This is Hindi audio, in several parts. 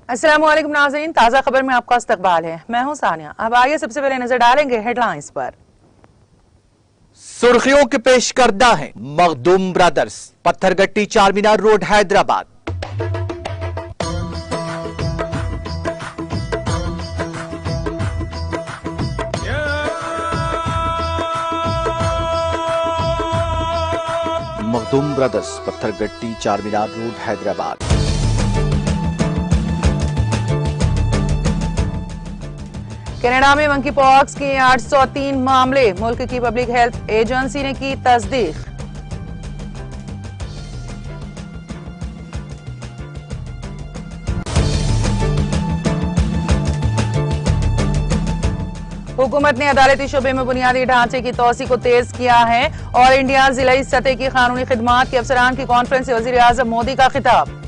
अस्सलाम वालेकुम नाज़रीन, ताज़ा खबर में आपका इस्तकबाल है। मैं हूं सानिया। अब आगे सबसे पहले नजर डालेंगे हेडलाइंस पर। सुर्खियों के पेश करदा है Makhdoom brothers, Pathergatti Charminar road Hyderabad. Makhdoom brothers, Pathergatti Charminar road Hyderabad. Canada में मंकी पॉक्स के 803 मामले, मुल्क की पब्लिक हेल्थ एजेंसी ने की तस्दीक। हुकूमत ने अदालती शोबे में बुनियादी ढांचे की तोसी को तेज किया है। और इंडिया जिलाई सतह की कानूनी खिदमात के अफसरान की कॉन्फ्रेंस से वजीर आजम मोदी का खिताब।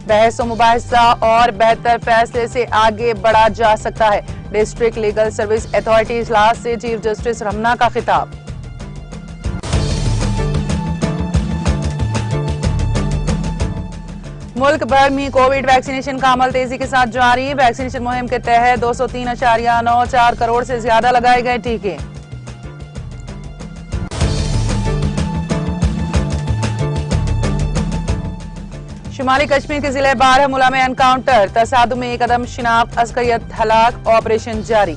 बहस मुबाहिसा और बेहतर फैसले से आगे बढ़ा जा सकता है। डिस्ट्रिक्ट लीगल सर्विस अथॉरिटी इजलास से चीफ जस्टिस रमना का खिताब। मुल्क भर में कोविड वैक्सीनेशन का अमल तेजी के साथ जारी। वैक्सीनेशन मुहिम के तहत 203.94 करोड़ से ज्यादा लगाए गए टीके। शुमाली कश्मीर के जिले बारामूला में एनकाउंटर, तसादुम में एक अदम शिनाख्त अस्करियत हलाक, ऑपरेशन जारी।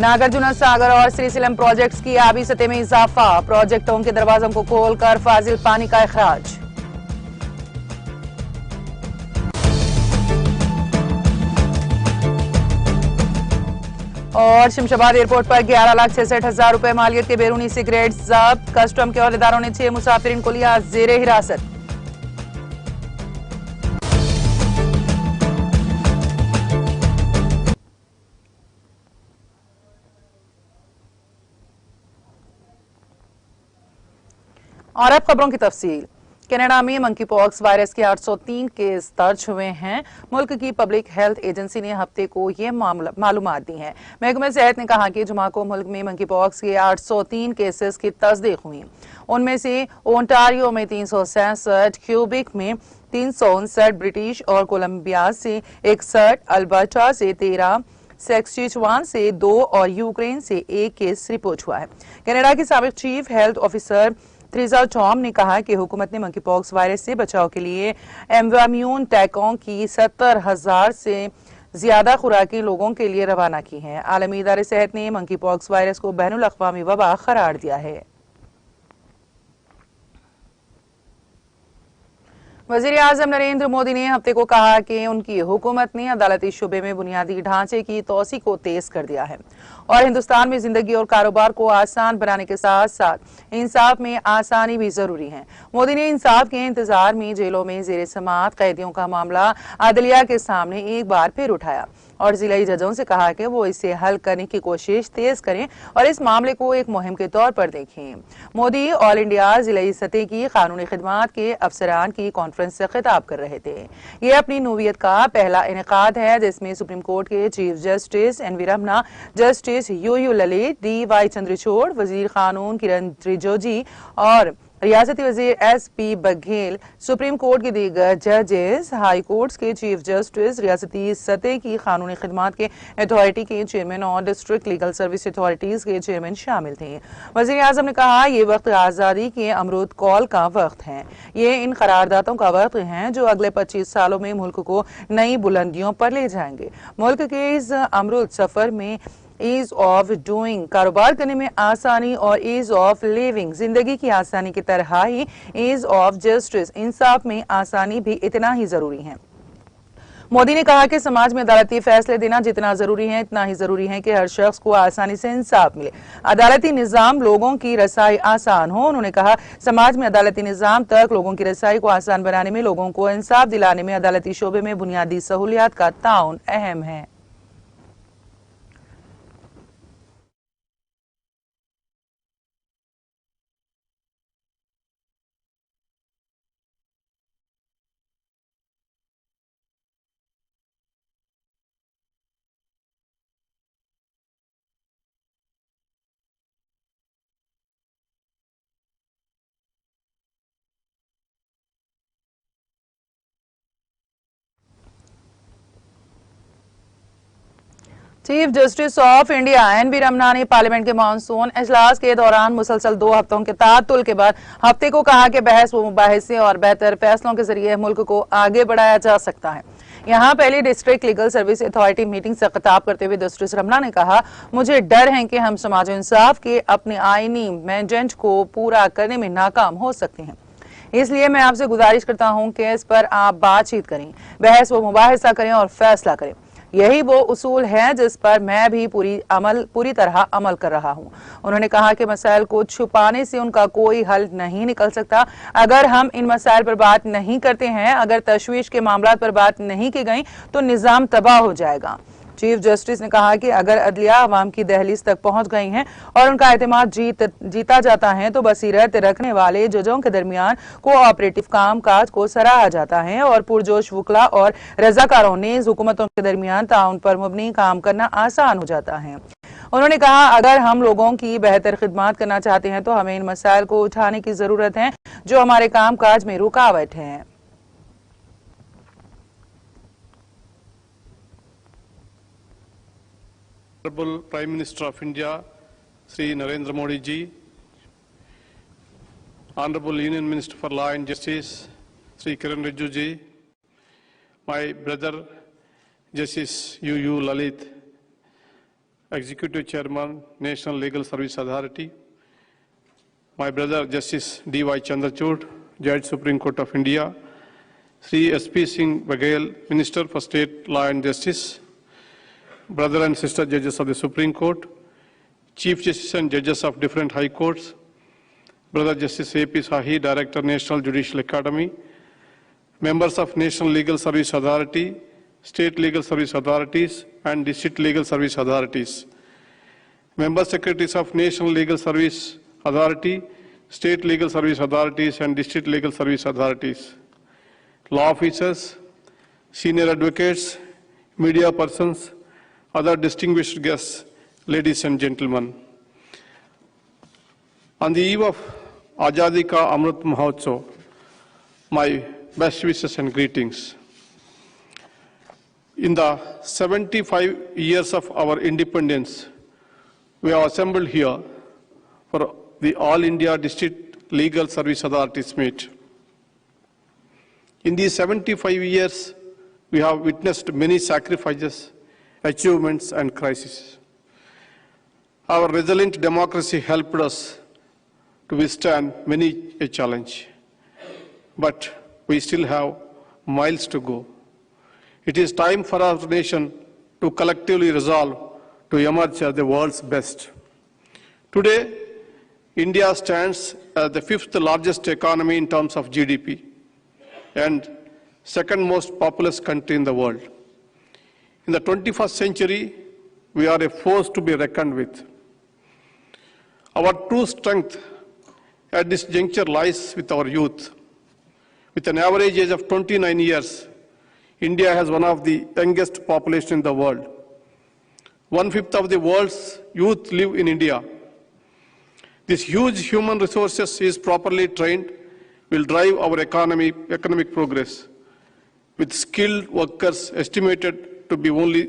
नागार्जुन सागर और श्रीशैलम प्रोजेक्ट्स की आबी सतह में इजाफा, प्रोजेक्टों के दरवाजों को खोलकर फाजिल पानी का अखराज। और शमशाबाद एयरपोर्ट पर 11,66,000 रुपए मालियत के बैरूनी सिगरेट जब्त, कस्टम के अहदेदारों ने 6 मुसाफिरीन को लिया जेरे हिरासत। और अब खबरों की तफसील। कनाडा में मंकी पॉक्स वायरस के 803 केस दर्ज हुए हैं। मुल्क की पब्लिक हेल्थ एजेंसी ने हफ्ते को ये मालूमात दी हैं। महकमे सेहत ने कहा कि जुमा को मुल्क में मंकी पॉक्स के 803 केसेस की तस्दीक हुई। उनमें से ओंटारियो में 367, क्यूबिक में 359, ब्रिटिश और कोलंबिया से 61, अल्बर्टा से 13, सेक्सचुआन से 2 और यूक्रेन से 1 केस रिपोर्ट हुआ है। कनाडा के साबिक चीफ हेल्थ ऑफिसर थ्रीजा टॉम ने कहा कि हुकूमत ने मंकी पॉक्स वायरस से बचाव के लिए एम्वाम्यून टैकों की 70,000 से ज्यादा खुराकें लोगों के लिए रवाना की हैं। आलमी इदारे सेहत ने मंकी पॉक्स वायरस को बैनुल अक़वामी वबा करार दिया है। वजीर आजम नरेंद्र मोदी ने हफ्ते को कहा कि उनकी हुकूमत ने अदालती शुबे में बुनियादी ढांचे की तोसी को तेज कर दिया है और हिंदुस्तान में जिंदगी और कारोबार को आसान बनाने के साथ साथ इंसाफ में आसानी भी जरूरी है। मोदी ने इंसाफ के इंतजार में जेलों में जेर समात कैदियों का मामला अदलिया के सामने एक बार फिर उठाया और जिलाई जजों से कहा कि वो इसे हल करने की कोशिश तेज करें और इस मामले को एक मुहिम के तौर पर देखें। मोदी ऑल इंडिया जिलाई सतह की कानूनी खिदमात के अफसरान की कॉन्फ्रेंस से खिताब कर रहे थे। ये अपनी नूवियत का पहला इनेकाद है जिसमें सुप्रीम कोर्ट के chief justice NV Ramana, justice U Lalit, DY. Chandrachud, वजीर कानून किरण रिजिजू और रियासती वजीर एस.पी. बघेल, सुप्रीम कोर्ट के दीगर जजेस, हाई कोर्ट्स के चीफ जस्टिस, रियासती सतह की कानूनी खिदमात के अथॉरिटी के चेयरमैन और डिस्ट्रिक्ट लीगल सर्विस अथॉरिटीज के चेयरमैन शामिल थे। वजीर आजम ने कहा ये वक्त आजादी के अमरूद कॉल का वक्त है। ये इन करारदातों का वक्त है जो अगले 25 सालों में मुल्क को नई बुलंदियों पर ले जाएंगे। मुल्क के इस अमरूद सफर में ईज ऑफ डूइंग, कारोबार करने में आसानी, और ईज ऑफ लिविंग, जिंदगी की आसानी की तरह ही ईज ऑफ जस्टिस, इंसाफ में आसानी भी इतना ही जरूरी है। मोदी ने कहा कि समाज में अदालती फैसले देना जितना जरूरी है इतना ही जरूरी है कि हर शख्स को आसानी से इंसाफ मिले, अदालती निजाम लोगों की रसाई आसान हो। उन्होंने कहा समाज में अदालती निजाम तक लोगों की रसाई को आसान बनाने में, लोगों को इंसाफ दिलाने में अदालती शोबे में बुनियादी सहूलियात का ताउन अहम है। Chief justice of India NV. Ramana ने पार्लियामेंट के मानसून इजलास के दौरान मुसलसल 2 हफ्तों के ताअतुल के बाद हफ्ते को कहा कि बहस व मुबाहिसे और बेहतर फैसलों के जरिए मुल्क को आगे बढ़ाया जा सकता है। यहाँ पहली district legal service authority meeting से खिताब करते हुए जस्टिस रमन्ना ने कहा, मुझे डर है कि हम समाज इंसाफ के अपने आईनी मैंडेट को पूरा करने में नाकाम हो सकते हैं। इसलिए मैं आपसे गुजारिश करता हूं कि इस पर आप बातचीत करें, बहस व मुबाहिसा करें और फैसला करें। यही वो उसूल है जिस पर मैं भी पूरी तरह अमल कर रहा हूं। उन्होंने कहा कि मसाइल को छुपाने से उनका कोई हल नहीं निकल सकता। अगर हम इन मसाइल पर बात नहीं करते हैं, अगर तशवीश के मामलों पर बात नहीं की गई तो निजाम तबाह हो जाएगा। चीफ जस्टिस ने कहा कि अगर अदलिया अवाम की दहलीज तक पहुंच गई हैं और उनका एतमाद जीता जाता है तो बसीरत रखने वाले जजों के दरमियान कोऑपरेटिव कामकाज को सराहा जाता है और पुरजोश वकला और रजाकारों ने हुकूमतों के दरमियान ताउन पर मुबनी काम करना आसान हो जाता है। उन्होंने कहा, अगर हम लोगों की बेहतर खिदमत करना चाहते हैं तो हमें इन मसाइल को उठाने की जरूरत है जो हमारे कामकाज में रुकावट है। Honorable Prime Minister of India, Sri Narendra Modi ji, Honorable Union Minister for Law and Justice, Sri Kiran Rijiju ji, my brother Justice U. Lalit, Executive Chairman, National Legal Service Authority, my brother Justice D.Y. Chandrachud, Judge Supreme Court of India, Sri S.P. Singh Baghel, Minister for State Law and Justice, brother and sister judges of the Supreme Court, Chief Justice and judges of different high courts, brother Justice A.P. Sahi, Director, National Judicial Academy, members of National Legal Service Authority, State Legal Service Authorities and District Legal Service Authorities, member secretaries of National Legal Service Authority, State Legal Service Authorities and District Legal Service Authorities, law officers, senior advocates, media persons, other distinguished guests, ladies and gentlemen. On the eve of Azadi Ka Amrit Mahotsav, my best wishes and greetings. In the 75 years of our independence, we are assembled here for the All India District Legal Service Authorities meet. In these 75 years, we have witnessed many sacrifices, achievements and crises. Our resilient democracy helped us to withstand many a challenge, but we still have miles to go. It is time for our nation to collectively resolve to emerge as the world's best. Today, India stands as the 5th largest economy in terms of GDP and second most populous country in the world. In the 21st century, we are a force to be reckoned with. Our true strength at this juncture lies with our youth. With an average age of 29 years, India has one of the youngest populations in the world. 1/5 of the world's youth live in India. This huge human resources is properly trained will drive our economic progress. With skilled workers estimated to be only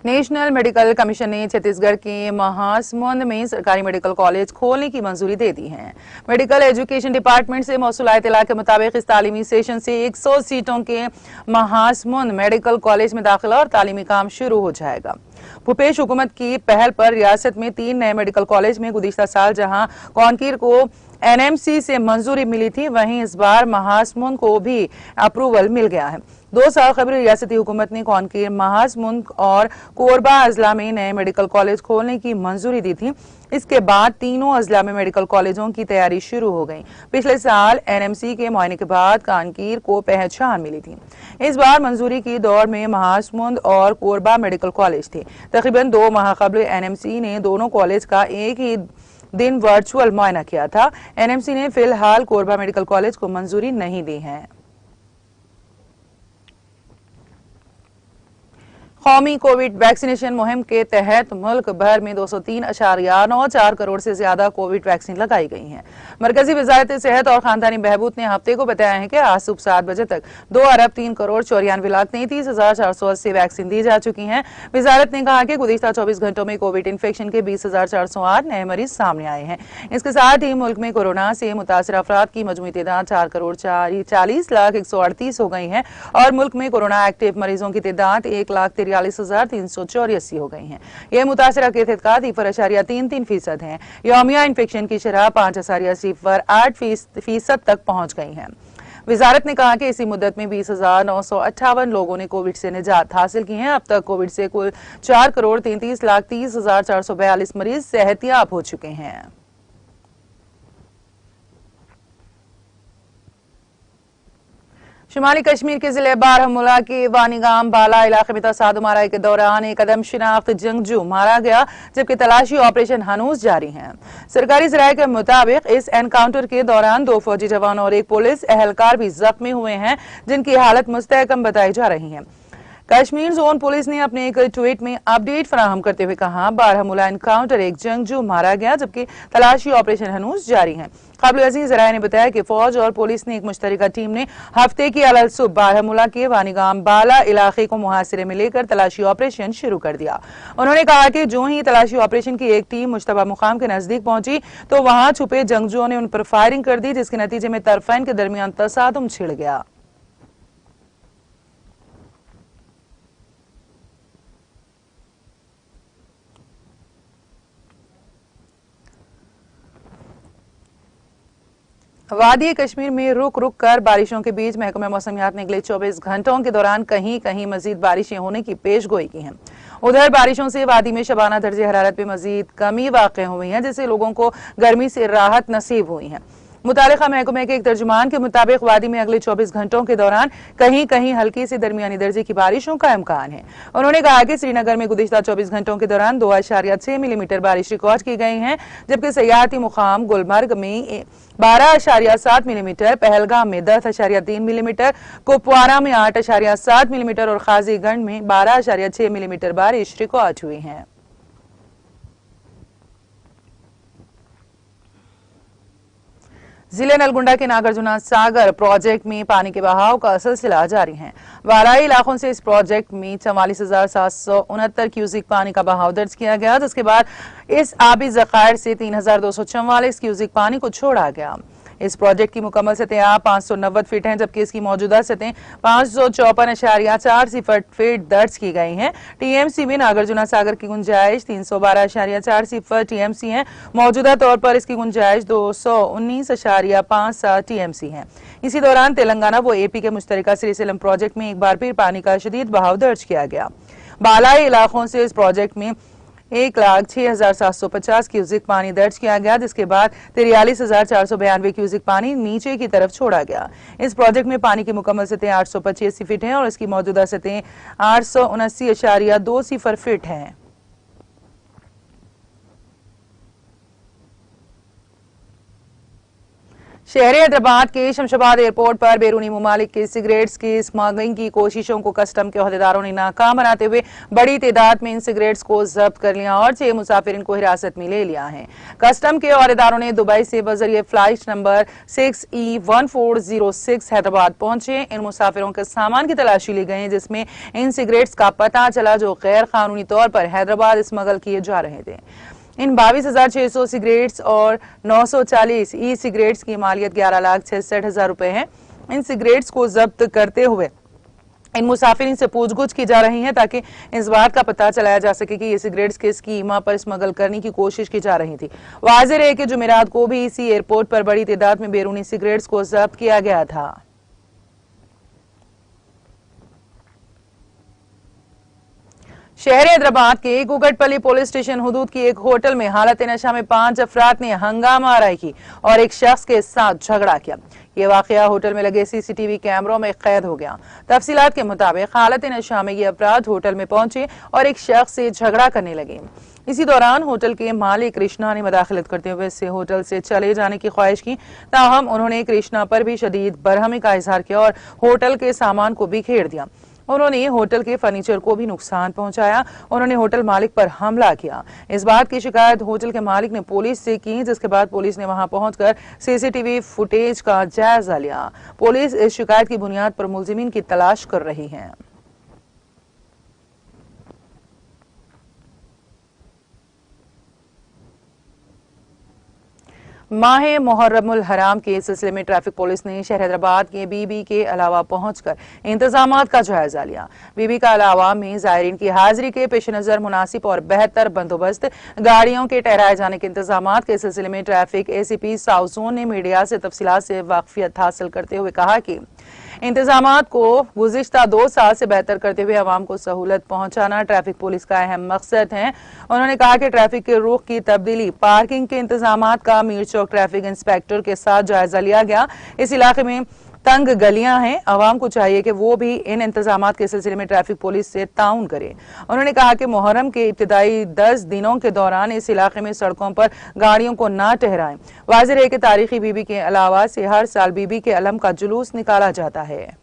national medical commission ने छत्तीसगढ़ के महासमुंद में सरकारी मेडिकल कॉलेज खोलने की मंजूरी दे दी है। मेडिकल एजुकेशन डिपार्टमेंट से मौसूला इत्तला के मुताबिक इस तालीमी सेशन से 100 सीटों के महासमुंद मेडिकल कॉलेज में दाखिला और तालीमी काम शुरू हो जाएगा। भूपेश हुकूमत की पहल पर रियासत में 3 नए मेडिकल कॉलेज में गुज़िश्ता साल जहां कॉन्कीर को एनएमसी से मंजूरी मिली थी, वहीं इस बार महासमुंद को भी अप्रूवल मिल गया है। 2 साल कबल रियासती हुकूमत ने कॉन्कीर, महासमुंद और कोरबा अजला में नए मेडिकल कॉलेज खोलने की मंजूरी दी थी। इसके बाद तीनों अजला में मेडिकल कॉलेजों की तैयारी शुरू हो गई। पिछले साल एनएमसी के मुआयने के बाद कानकीर को पहचान मिली थी। इस बार मंजूरी की दौर में महासमुंद और कोरबा मेडिकल कॉलेज थे। तकरीबन 2 माह कबल एनएमसी ने दोनों कॉलेज का एक ही दिन वर्चुअल मुआयना किया था। एनएमसी ने फिलहाल कोरबा मेडिकल कॉलेज को मंजूरी नहीं दी है। कौमी कोविड वैक्सीनेशन मुहिम के तहत मुल्क भर में 203.94 करोड़ से ज्यादा कोविड वैक्सीन लगाई गई हैं। मरकजी वजारत सेहत और खानदानी बहबूद ने हफ्ते को बताया है कि आज सुबह 7 बजे तक 2,03,94,33,480 वैक्सीन दी जा चुकी हैं। वजारत ने कहा कि गुज़िश्ता 24 घंटों में कोविड इन्फेक्शन के 20,408 नए मरीज सामने आए हैं। इसके साथ ही मुल्क में कोरोना से मुतासर अफराद की मजमूई तादाद 4,40,41,38 हो गई है और मुल्क में कोरोना एक्टिव मरीजों की तादाद 1,43,384 हो गई है। यह मुतासरा के एतकाद 0.33% है। यौमिया इन्फेक्शन की शरह 5.08% तक पहुंच गई है। वजारत ने कहा कि इसी मुद्दत में 20,958 लोगों ने कोविड से निजात हासिल की है। अब तक कोविड से कुल 4,33,30,442 मरीज सेहतियाब हो चुके हैं। शुमाली कश्मीर के जिले बारामूला के वानीगाम बाला इलाके में तसादुम आराई के दौरान एक अदम शिनाख्त जंगजू मारा गया, जबकि तलाशी ऑपरेशन हनूज जारी है। सरकारी जराये के मुताबिक इस एनकाउंटर के दौरान 2 फौजी जवान और एक पुलिस एहलकार भी जख्मी हुए हैं, जिनकी हालत मुस्तहकम बताई जा रही है। कश्मीर जोन पुलिस ने अपने एक ट्वीट में अपडेट फराहम करते हुए कहा, बारामूला एनकाउंटर एक जंगजू मारा गया, जबकि तलाशी ऑपरेशन हनूज जारी है। काबिल-ए-अज़ीज़ ज़राए ने बताया कि फौज और पुलिस ने एक मुश्तरका टीम ने हफ्ते की अलग सुबह बारामूला के वानीगाम बाला इलाके को मुहासिरे में लेकर तलाशी ऑपरेशन शुरू कर दिया। उन्होंने कहा कि जो ही तलाशी ऑपरेशन की एक टीम मुश्तबा मुकाम के नजदीक पहुंची तो वहां छुपे जंगजुओं ने उन पर फायरिंग कर दी, जिसके नतीजे में तरफैन के दरमियान तसादुम छिड़ गया। वादी कश्मीर में रुक रुक कर बारिशों के बीच महकमा मौसमियात ने अगले 24 घंटों के दौरान कहीं कहीं मजीद बारिशें होने की पेशगोई की है। उधर बारिशों से वादी में शबाना दर्जे हरारत में मजीद कमी वाक़ई हुई है, जिससे लोगों को गर्मी से राहत नसीब हुई है। मुतालिका महकमे के एक तर्जुमान के मुताबिक वादी में अगले 24 घंटों के दौरान कहीं कहीं हल्की से दरमियानी दर्जे की बारिशों का इम्कान है। उन्होंने कहा कि श्रीनगर में गुज़िश्ता 24 घंटों के दौरान 2.6 मिलीमीटर बारिश रिकॉर्ड की गई है, जबकि सयाहती मुकाम गुलमर्ग में 12.7 मिलीमीटर, पहलगाम में 10.3 मिलीमीटर, कुपवारा में 8.7 मिलीमीटर और खाजीगंज में 12.6 मिलीमीटर बारिश रिकॉर्ड हुई है। जिले नलगुंडा के नागार्जुना सागर प्रोजेक्ट में पानी के बहाव का सिलसिला जारी है। बालाई इलाकों से इस प्रोजेक्ट में 44,769 क्यूसिक पानी का बहाव दर्ज किया गया, जिसके बाद इस आबी जखायर से 3,244 क्यूसिक पानी को छोड़ा गया। इस प्रोजेक्ट की मुकम्मल सतह 590 फीट है, जबकि इसकी मौजूदा सतह 554.40 फीट दर्ज की गई हैं। टीएमसी में नागार्जुना सागर की गुंजाइश 312.40 टीएमसी है। मौजूदा तौर पर इसकी गुंजाइश 219.57 टीएमसी है। इसी दौरान तेलंगाना व एपी के मुश्तरका श्रीशैलम प्रोजेक्ट में एक बार फिर पानी का शदीद बहाव दर्ज किया गया। बालाई इलाकों से इस प्रोजेक्ट में 1,06,750 क्यूसिक पानी दर्ज किया गया, जिसके बाद 43,492 क्यूसिक पानी नीचे की तरफ छोड़ा गया। इस प्रोजेक्ट में पानी की मुकम्मल सतह 885 फीट है और इसकी मौजूदा सतह 879.20 फीट है। शहर हैदराबाद के शमशाबाद एयरपोर्ट पर बैरूनी ममालिक के सिगरेट्स की स्मगलिंग की कोशिशों को कस्टम के अहदेदारों ने नाकाम बनाते हुए बड़ी तादाद में इन सिगरेट्स को जब्त कर लिया और 6 मुसाफिरीन को हिरासत में ले लिया है। कस्टम के अहदेदारों ने दुबई से बजरिए फ्लाइट नंबर 6E1406 हैदराबाद पहुंचे। इन मुसाफिरों के सामान की तलाशी ली गई, जिसमें इन सिगरेट्स का पता चला जो गैर कानूनी तौर पर हैदराबाद स्मगल किए जा रहे थे। इन 22,600 सिगरेट्स और 940 ई सिगरेट्स की मालियत 11,66,000 रुपए है। इन सिगरेट्स को जब्त करते हुए इन मुसाफिरीन से पूछगछ की जा रही है, ताकि इस बात का पता चलाया जा सके कि ये सिगरेट्स किस कीमा पर स्मगल करने की कोशिश की जा रही थी। वाज़ेह है कि जुमेरात को भी इसी एयरपोर्ट पर बड़ी तादाद में बैरूनी सिगरेट्स को जब्त किया गया था। शहर हैदराबाद के कुकटपल्ली पुलिस स्टेशन हुदूद की एक होटल में हालत नशा में 5 अफराद ने हंगामा आराई की और एक शख्स के साथ झगड़ा किया। ये वाकया होटल में लगे सीसीटीवी कैमरों में कैद हो गया। तफसीलात के मुताबिक हालत नशा में ये अफराद होटल में पहुंचे और एक शख्स से झगड़ा करने लगे। इसी दौरान होटल के मालिक कृष्णा ने मदाखलत करते हुए इससे होटल से चले जाने की ख्वाहिश की, ताहम उन्होंने कृष्णा पर भी शदीद बरहमी का इजहार किया और होटल के सामान को बिखेर दिया। उन्होंने होटल के फर्नीचर को भी नुकसान पहुंचाया। उन्होंने होटल मालिक पर हमला किया। इस बात की शिकायत होटल के मालिक ने पुलिस से की, जिसके बाद पुलिस ने वहां पहुंचकर सीसीटीवी फुटेज का जायजा लिया। पुलिस इस शिकायत की बुनियाद पर मुलजिमीन की तलाश कर रही है। माह मुहर्रमुल हराम के सिलसिले में ट्रैफिक पुलिस ने शहर हैदराबाद के बीबी के अलावा पहुंचकर इंतजामात का जायजा लिया। बीबी का अलावा में जायरीन की हाजिरी के पेश नजर मुनासिब और बेहतर बंदोबस्त, गाड़ियों के ठहराए जाने के इंतजामात के सिलसिले में ट्रैफिक एसीपी साउथ जोन ने मीडिया से तफसीलात से वाकफियत हासिल करते हुए कहा कि इंतजामात को गुज़िश्ता 2 साल से बेहतर करते हुए आवाम को सहूलत पहुंचाना ट्रैफिक पुलिस का अहम मकसद है। उन्होंने कहा कि ट्रैफिक के रुख की तब्दीली, पार्किंग के इंतजामात का मीर चौक ट्रैफिक इंस्पेक्टर के साथ जायजा लिया गया। इस इलाके में तंग गलियां हैं, आवाम को चाहिए कि वो भी इन इंतजामात के सिलसिले में ट्रैफिक पुलिस से ताउन करे। उन्होंने कहा कि मुहर्रम के इब्तिदाई 10 दिनों के दौरान इस इलाके में सड़कों पर गाड़ियों को ना ठहराएं। वाज़ेह है कि तारीखी बीबी के अलावा से हर साल बीबी के अलम का जुलूस निकाला जाता है।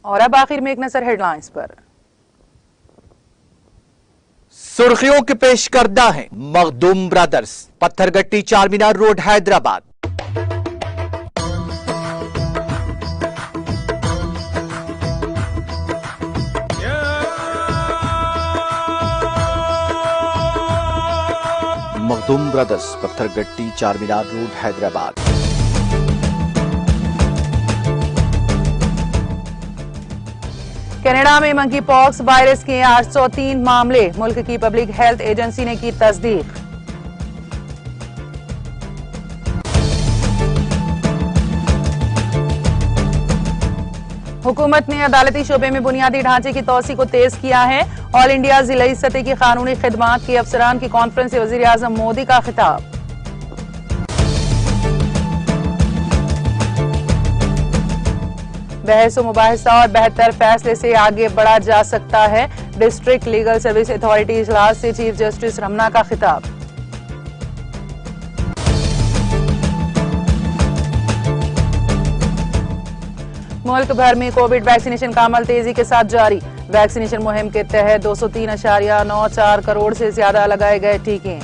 और अब आखिर में एक नजर हेडलाइंस पर। सुर्खियों के पेश करदा है Makhdoom brothers, Pathergatti Charminar road Hyderabad. Makhdoom brothers, Pathergatti Charminar road Hyderabad. Canada में मंकी पॉक्स वायरस के 803 मामले, मुल्क की पब्लिक हेल्थ एजेंसी ने की तस्दीक। हुकूमत ने अदालती शोबे में बुनियादी ढांचे की तोसी को तेज किया है। ऑल इंडिया जिलाई सतह की कानूनी खिदमात के अफसरान की कॉन्फ्रेंस से वजीर आजम मोदी का खिताब। बहस मुबाहिसा और बेहतर फैसले से आगे बढ़ा जा सकता है। डिस्ट्रिक्ट लीगल सर्विस अथॉरिटी इजलास से चीफ जस्टिस रमना का खिताब। मुल्क भर में कोविड वैक्सीनेशन का अमल तेजी के साथ जारी। वैक्सीनेशन मुहिम के तहत 203.94 करोड़ से ज्यादा लगाए गए टीके।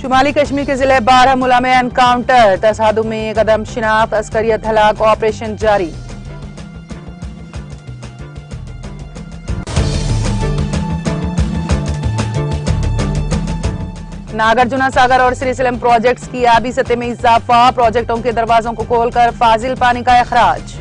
शुमाली कश्मीर के जिले बारामूला में एनकाउंटर, तसादुम में कदम शिनाख्त, अस्करियत हलाक, ऑपरेशन जारी। नागार्जुना सागर और श्रीशैलम प्रोजेक्ट्स की आबी सतह में इजाफा, प्रोजेक्टों के दरवाजों को खोलकर फाजिल पानी का अखराज।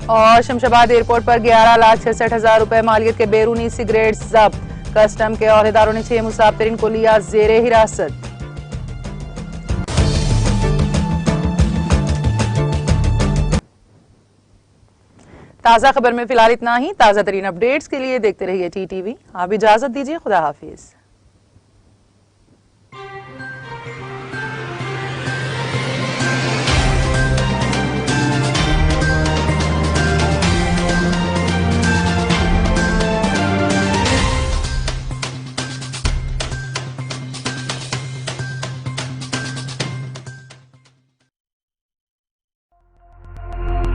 और शमशाबाद एयरपोर्ट पर 11,66,000 रुपए मालियत के बैरूनी सिगरेट जब्त। कस्टम के अहदेदारों ने 6 मुसाफिरीन को लिया जेरे हिरासत। ताजा खबर में फिलहाल इतना ही। ताजा तरीन अपडेट्स के लिए देखते रहिए टीटीवी। आप इजाजत दीजिए, खुदा हाफिज।